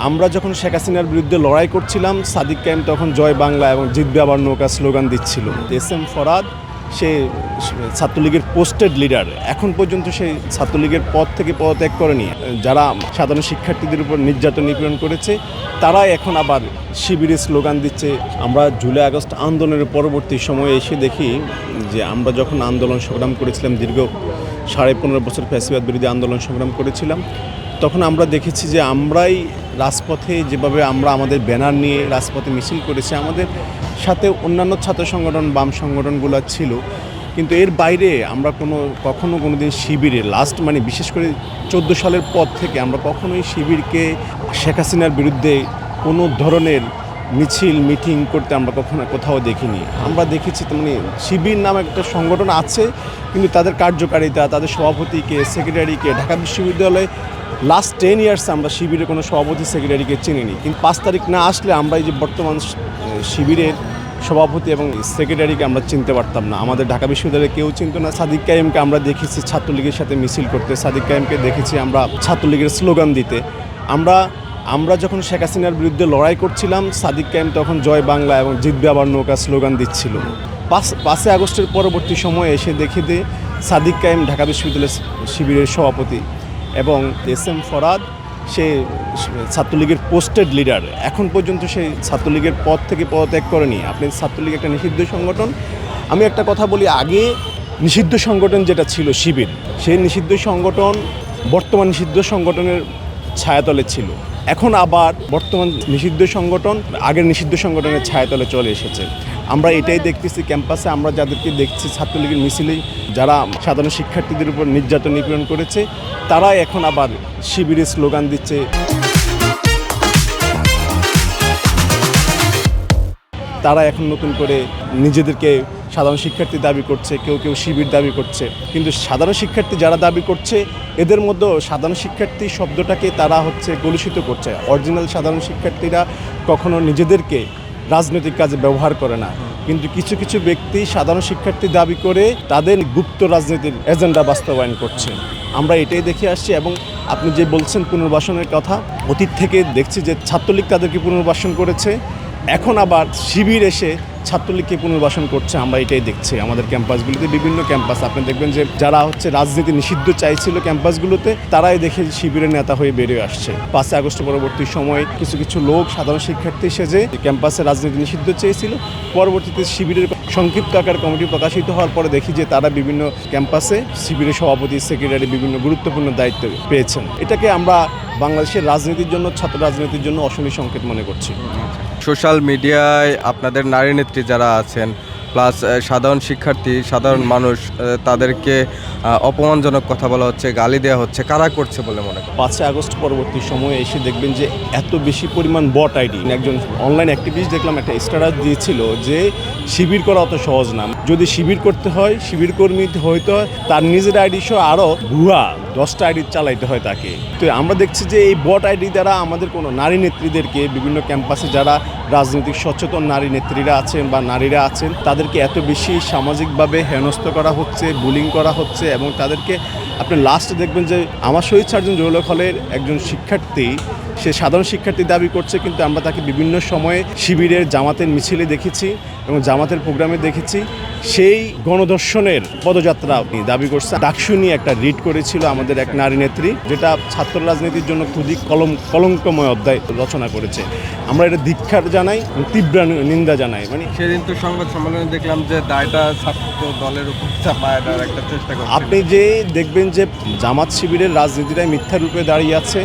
আমরা যখন শেখ হাসিনার বিরুদ্ধে লড়াই করছিলাম, সাদিক কায়েম তখন জয় বাংলা এবং জিতবে আবার নৌকা স্লোগান দিচ্ছিল। এস এম ফরহাদ সে ছাত্রলীগের পোস্টেড লিডার, এখন পর্যন্ত সেই ছাত্রলীগের পদ থেকে পদত্যাগ করেনি। যারা সাধারণ শিক্ষার্থীদের উপর নির্যাতন নিপীড়ন করেছে তারাই এখন আবার শিবিরে স্লোগান দিচ্ছে। আমরা জুলাই আগস্ট আন্দোলনের পরবর্তী সময়ে এসে দেখি যে আমরা যখন আন্দোলন সংগ্রাম করেছিলাম, দীর্ঘ 15.5 বছর ফ্যাসিবাদ বিরোধী আন্দোলন সংগ্রাম করেছিলাম, তখন আমরা দেখেছি যে আমরাই রাজপথে যেভাবে আমরা আমাদের ব্যানার নিয়ে রাজপথে মিছিল করেছি, আমাদের সাথে অন্যান্য ছাত্র সংগঠন বাম সংগঠনগুলো ছিল, কিন্তু এর বাইরে আমরা কখনো দিন শিবিরে বিশেষ করে 14 সালের পর থেকে আমরা কখনোই শিবিরকে শেখ হাসিনার বিরুদ্ধে কোনো ধরনের মিছিল মিটিং করতে আমরা কোথাও দেখিনি। আমরা দেখেছি শিবির নামে একটা সংগঠন আছে, কিন্তু তাদের কার্যকারিতা, তাদের সভাপতিকে, সেক্রেটারিকে, ঢাকা বিশ্ববিদ্যালয়ে লাস্ট 10 ইয়ার্স আমরা শিবিরের কোনো সভাপতি সেক্রেটারিকে চিনিনি। কিন্তু 5 তারিখ না আসলে আমরা এই যে বর্তমান শিবিরের সভাপতি এবং সেক্রেটারিকে আমরা চিনতে পারতাম না। আমাদের ঢাকা বিশ্ববিদ্যালয়ে কেউ চিনত না। সাদিক কায়েমকে আমরা দেখেছি ছাত্রলীগের সাথে মিছিল করতে, সাদিক কায়েমকে দেখেছি আমরা ছাত্রলীগের স্লোগান দিতে। আমরা যখন শেখ হাসিনার বিরুদ্ধে লড়াই করছিলাম, সাদিক কায়েম তখন জয় বাংলা এবং জিতবে আবার নৌকা স্লোগান দিচ্ছিল। 5 আগস্টের পরবর্তী সময়ে এসে দেখে সাদিক কায়েম ঢাকা বিশ্ববিদ্যালয়ের শিবিরের সভাপতি এবং এস এম ফরহাদ সে ছাত্রলীগের পোস্টেড লিডার, এখন পর্যন্ত সেই ছাত্রলীগের পদ থেকে পদত্যাগ করেনি। আপনি ছাত্রলীগ একটা নিষিদ্ধ সংগঠন। আমি একটা কথা বলি, আগে নিষিদ্ধ সংগঠন যেটা ছিল শিবির, সেই নিষিদ্ধ সংগঠন বর্তমান নিষিদ্ধ সংগঠনের ছায়াতলে ছিল। এখন আবার বর্তমান নিষিদ্ধ সংগঠন আগের নিষিদ্ধ সংগঠনের ছায়াতলে চলে এসেছে। আমরা এটাই দেখতেছি ক্যাম্পাসে, আমরা যাদেরকে দেখছি ছাত্রলীগের মিছিলে যারা সাধারণ শিক্ষার্থীদের উপর নির্যাতন নিপীড়ন করেছে তারাই এখন আবার শিবিরে স্লোগান দিচ্ছে। তারা এখন নতুন করে নিজেদেরকে সাধারণ শিক্ষার্থী দাবি করছে, কেউ শিবির দাবি করছে। কিন্তু সাধারণ শিক্ষার্থী যারা দাবি করছে এদের মধ্যেও সাধারণ শিক্ষার্থী শব্দটাকে তারা কলুষিত করছে। অরিজিনাল সাধারণ শিক্ষার্থীরা কখনো নিজেদেরকে রাজনৈতিক কাজে ব্যবহার করে না, কিন্তু কিছু ব্যক্তি সাধারণ শিক্ষার্থী দাবি করে তাদের গুপ্ত রাজনীতির এজেন্ডা বাস্তবায়ন করছে। আমরা এটাই দেখে আসছি। এবং আপনি যে বলছেন পুনর্বাসনের কথা, অতীত থেকে দেখছি যে ছাত্রলীগ তাদেরকে পুনর্বাসন করেছে, এখন আবার শিবির এসে ছাত্রলীগকে পুনর্বাসন করছে। আমরা এটাই দেখছি আমাদের ক্যাম্পাসগুলোতে, বিভিন্ন ক্যাম্পাস আপনি দেখবেন যে যারা রাজনীতি নিষিদ্ধ চাইছিল ক্যাম্পাসগুলোতে, তারাই দেখে শিবিরের নেতা হয়ে বেরিয়ে আসছে। 5 আগস্ট পরবর্তী সময়ে কিছু লোক সাধারণ শিক্ষার্থী সেজে ক্যাম্পাসে রাজনীতি নিষিদ্ধ চেয়েছিল। পরবর্তীতে শিবিরের সংক্ষিপ্ত আকার কমিটি প্রকাশিত হওয়ার পরে দেখি যে তারা বিভিন্ন ক্যাম্পাসে শিবিরের সভাপতি সেক্রেটারি বিভিন্ন গুরুত্বপূর্ণ দায়িত্ব পেয়েছেন। এটাকে আমরা বাংলাদেশের রাজনীতির জন্য, ছাত্র রাজনীতির জন্য অশনি সংকেত মনে করছি। সোশ্যাল মিডিয়ায় আপনাদের নারী নেত্রী যারা আছেন প্লাস সাধারণ শিক্ষার্থী, সাধারণ মানুষ, তাদেরকে অপমানজনক কথা বলা হচ্ছে, গালি দেওয়া হচ্ছে, কারা করছে বলে মনে করেন? 5 আগস্ট পরবর্তী সময়ে এসে দেখবেন যে এত বেশি পরিমাণ বট আইডি। একজন অনলাইন অ্যাক্টিভিস্ট দেখলাম একটা স্ট্যাটাস দিয়েছিল যে শিবির করা অত সহজ না, যদি শিবির করতে হয়, শিবির কর্মী হইতে হয়, তার নিজের আইডি সহ আরও ভুয়া 10টা আইডি চালাইতে হয় তাকে। তো আমরা দেখছি যে এই বট আইডি দ্বারা আমাদের কোনো নারী নেত্রীদেরকে বিভিন্ন ক্যাম্পাসে যারা রাজনৈতিক সচেতন নারী নেত্রীরা আছেন বা নারীরা আছেন তাদেরকে এত বেশি সামাজিকভাবে হেনস্থ করা হচ্ছে, বুলিং করা হচ্ছে। এবং তাদেরকে আপনি লাস্টে দেখবেন যে আমার শহীদ সার্জন জহুরুল হক হলের একজন শিক্ষার্থী, সে সাধারণ শিক্ষার্থী দাবি করছে, কিন্তু আমরা তাকে বিভিন্ন সময়ে শিবিরের জামাতের মিছিলে দেখেছি এবং জামাতের প্রোগ্রামে দেখেছি। সেই গণধর্ষণের পদযাত্রা দাবি করছে। ডাকসু নিয়ে একটা রিট করেছিল আমাদের এক নারী নেত্রী, যেটা ছাত্র রাজনীতির জন্য খুবই কলঙ্কময় অধ্যায় রচনা করেছে। আমরা এটা ধিক্কার জানাই, তীব্র নিন্দা জানাই। সেদিন তো সংবাদ সম্মেলনে দেখলাম যে দায়টা ছাত্র দলের উপর চাপায় দেওয়ার একটা চেষ্টা করছে। আপনি যে দেখবেন যে জামাত শিবিরের রাজনীতিটাই মিথ্যা রূপে দাঁড়িয়ে আছে।